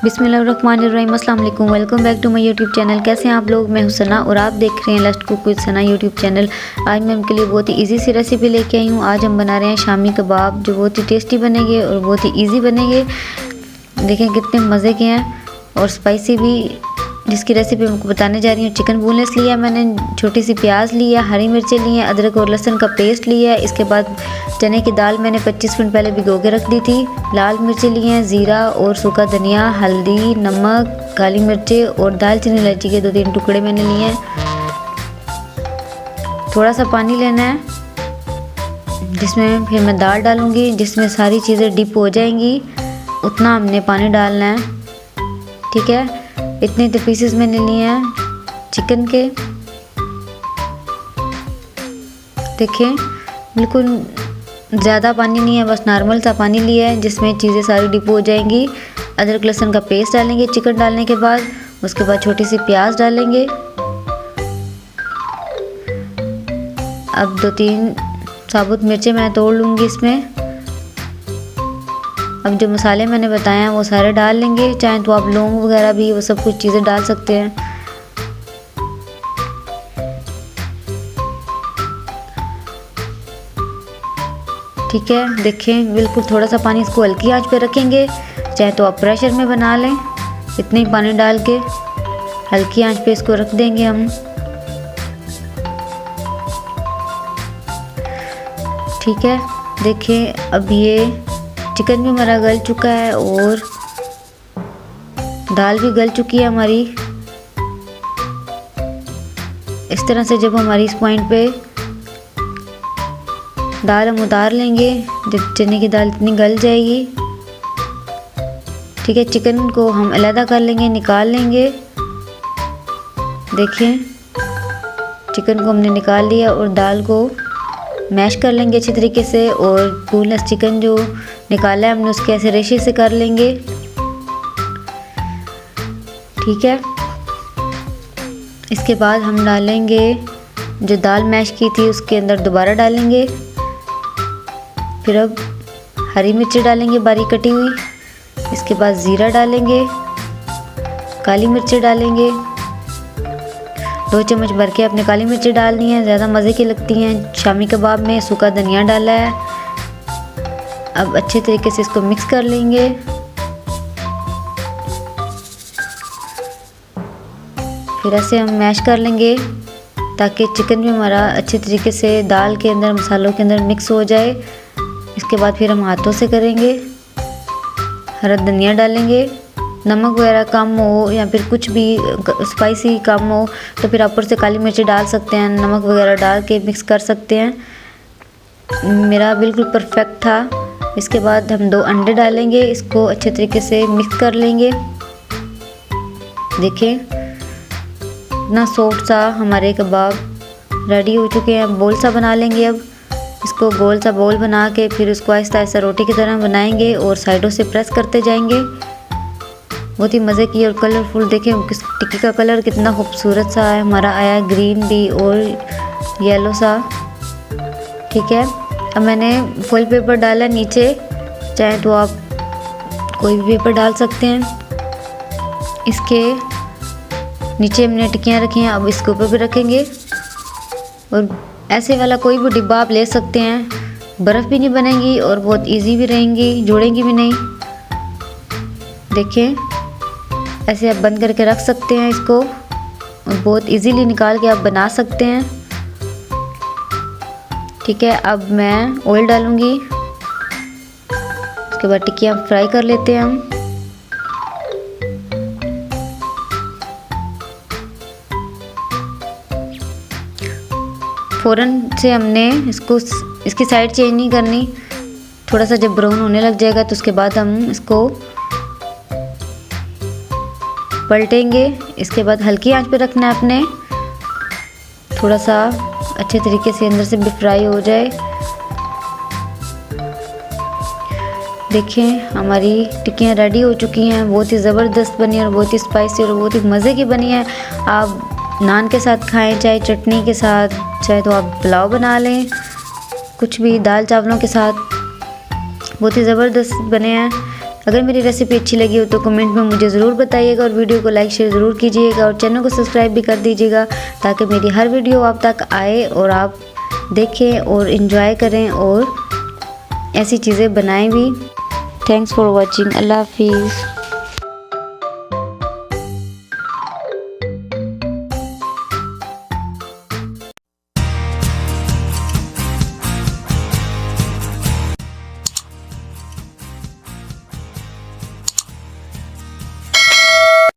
बिस्मिल्लाहिर्रहमानिर्रहीम, अस्सलाम वालेकुम। Welcome back to my YouTube channel. कैसे हैं आप लोग? मैं हूं सना और आप देख रहे हैं let's cook with Sana YouTube channel. आज मैं उनके लिए बहुत ही इजी सी रेसिपी लेके आई हूं। आज हम बना रहे हैं शामी कबाब, जो बहुत ही टेस्टी बनेंगे और बहुत ही इजी बनेंगे। देखें कितने मज़े के हैं और स्पाइसी भी, जिसकी रेसिपी मैं आपको बताने जा रही हूँ। चिकन बोनलेस लिया मैंने, छोटी सी प्याज लिया, हरी मिर्चें ली हैं, अदरक और लहसुन का पेस्ट लिया है। इसके बाद चने की दाल मैंने 25 मिनट पहले भिगो के रख दी थी। लाल मिर्चें ली हैं, ज़ीरा और सूखा धनिया, हल्दी, नमक, काली मिर्चें और दालचीनी इलायची के 2-3 टुकड़े मैंने लिए हैं। थोड़ा सा पानी लेना है जिसमें फिर मैं दाल डालूँगी, जिसमें सारी चीज़ें डिप हो जाएंगी। उतना हमने पानी डालना है, ठीक है। इतने तो पीसेस मैंने लिए हैं चिकन के। देखिए बिल्कुल ज़्यादा पानी नहीं है, बस नॉर्मल सा पानी लिया है जिसमें चीज़ें सारी डिप हो जाएंगी। अदरक लहसुन का पेस्ट डालेंगे चिकन डालने के बाद। उसके बाद छोटी सी प्याज डालेंगे। अब 2-3 साबुत मिर्चें मैं तोड़ लूँगी इसमें। अब जो मसाले मैंने बताए हैं वो सारे डाल लेंगे, चाहे तो आप लौंग वगैरह भी वो सब कुछ चीज़ें डाल सकते हैं। ठीक है, देखें बिल्कुल थोड़ा सा पानी, इसको हल्की आंच पे रखेंगे, चाहे तो आप प्रेशर में बना लें। इतने ही पानी डाल के हल्की आंच पे इसको रख देंगे हम। ठीक है, देखें अब ये चिकन भी हमारा गल चुका है और दाल भी गल चुकी है हमारी। इस तरह से जब हमारी इस पॉइंट पे दाल हम उतार लेंगे, जब चने की दाल इतनी गल जाएगी, ठीक है, चिकन को हम अलग कर लेंगे, निकाल लेंगे। देखें चिकन को हमने निकाल लिया और दाल को मैश कर लेंगे अच्छी तरीके से। और बोनलेस चिकन जो निकाला है हमने उसके ऐसे रेशे से कर लेंगे, ठीक है। इसके बाद हम डालेंगे जो दाल मैश की थी उसके अंदर दोबारा डालेंगे। फिर अब हरी मिर्ची डालेंगे बारीक कटी हुई। इसके बाद ज़ीरा डालेंगे, काली मिर्ची डालेंगे। 2 चम्मच भर के अपने काली मिर्ची डालनी है, ज़्यादा मज़े की लगती हैं शामी कबाब में। सूखा धनिया डाला है। अब अच्छे तरीके से इसको मिक्स कर लेंगे। फिर ऐसे हम मैश कर लेंगे ताकि चिकन भी हमारा अच्छे तरीके से दाल के अंदर, मसालों के अंदर मिक्स हो जाए। इसके बाद फिर हम हाथों से करेंगे। हरा धनिया डालेंगे। नमक वगैरह कम हो या फिर कुछ भी स्पाइसी कम हो तो फिर ऊपर से काली मिर्ची डाल सकते हैं, नमक वगैरह डाल के मिक्स कर सकते हैं। मेरा बिल्कुल परफेक्ट था। इसके बाद हम 2 अंडे डालेंगे, इसको अच्छे तरीके से मिक्स कर लेंगे। देखें इतना सॉफ्ट सा हमारे कबाब रेडी हो चुके हैं। बोल सा बना लेंगे। अब इसको गोल सा बोल बना के फिर उसको आहिस्ता आहिस्ता रोटी की तरह बनाएंगे और साइडों से प्रेस करते जाएंगे। बहुत ही मज़े की और कलरफुल, देखें किस टिक्की का कलर कितना खूबसूरत सा है हमारा आया, ग्रीन भी और येलो सा, ठीक है। अब मैंने फॉइल पेपर डाला नीचे, चाहे तो आप कोई भी पेपर डाल सकते हैं। इसके नीचे हमने टिक्कियाँ रखी हैं, अब इसके ऊपर भी रखेंगे। और ऐसे वाला कोई भी डिब्बा आप ले सकते हैं, बर्फ़ भी नहीं बनेगी और बहुत इजी भी रहेंगी, जोड़ेंगी भी नहीं। देखें ऐसे आप बंद करके रख सकते हैं इसको और बहुत इजीली निकाल के आप बना सकते हैं, ठीक है। अब मैं ऑयल डालूंगी। उसके बाद टिक्कियाँ फ्राई कर लेते हैं हम। फ़ौरन से हमने इसकी साइड चेंज नहीं करनी। थोड़ा सा जब ब्राउन होने लग जाएगा तो उसके बाद हम इसको पलटेंगे। इसके बाद हल्की आंच पे रखना है अपने, थोड़ा सा अच्छे तरीके से अंदर से भी फ्राई हो जाए। देखें हमारी टिक्कियाँ रेडी हो चुकी हैं। बहुत ही ज़बरदस्त बनी और बहुत ही स्पाइसी और बहुत ही मज़े की बनी है। आप नान के साथ खाएं, चाहे चटनी के साथ, चाहे तो आप पुलाव बना लें, कुछ भी दाल चावलों के साथ, बहुत ही ज़बरदस्त बने हैं। अगर मेरी रेसिपी अच्छी लगी हो तो कमेंट में मुझे ज़रूर बताइएगा और वीडियो को लाइक शेयर ज़रूर कीजिएगा और चैनल को सब्सक्राइब भी कर दीजिएगा ताकि मेरी हर वीडियो आप तक आए और आप देखें और इन्जॉय करें और ऐसी चीज़ें बनाएं भी। Thanks for watching. अल्लाह हाफिज़।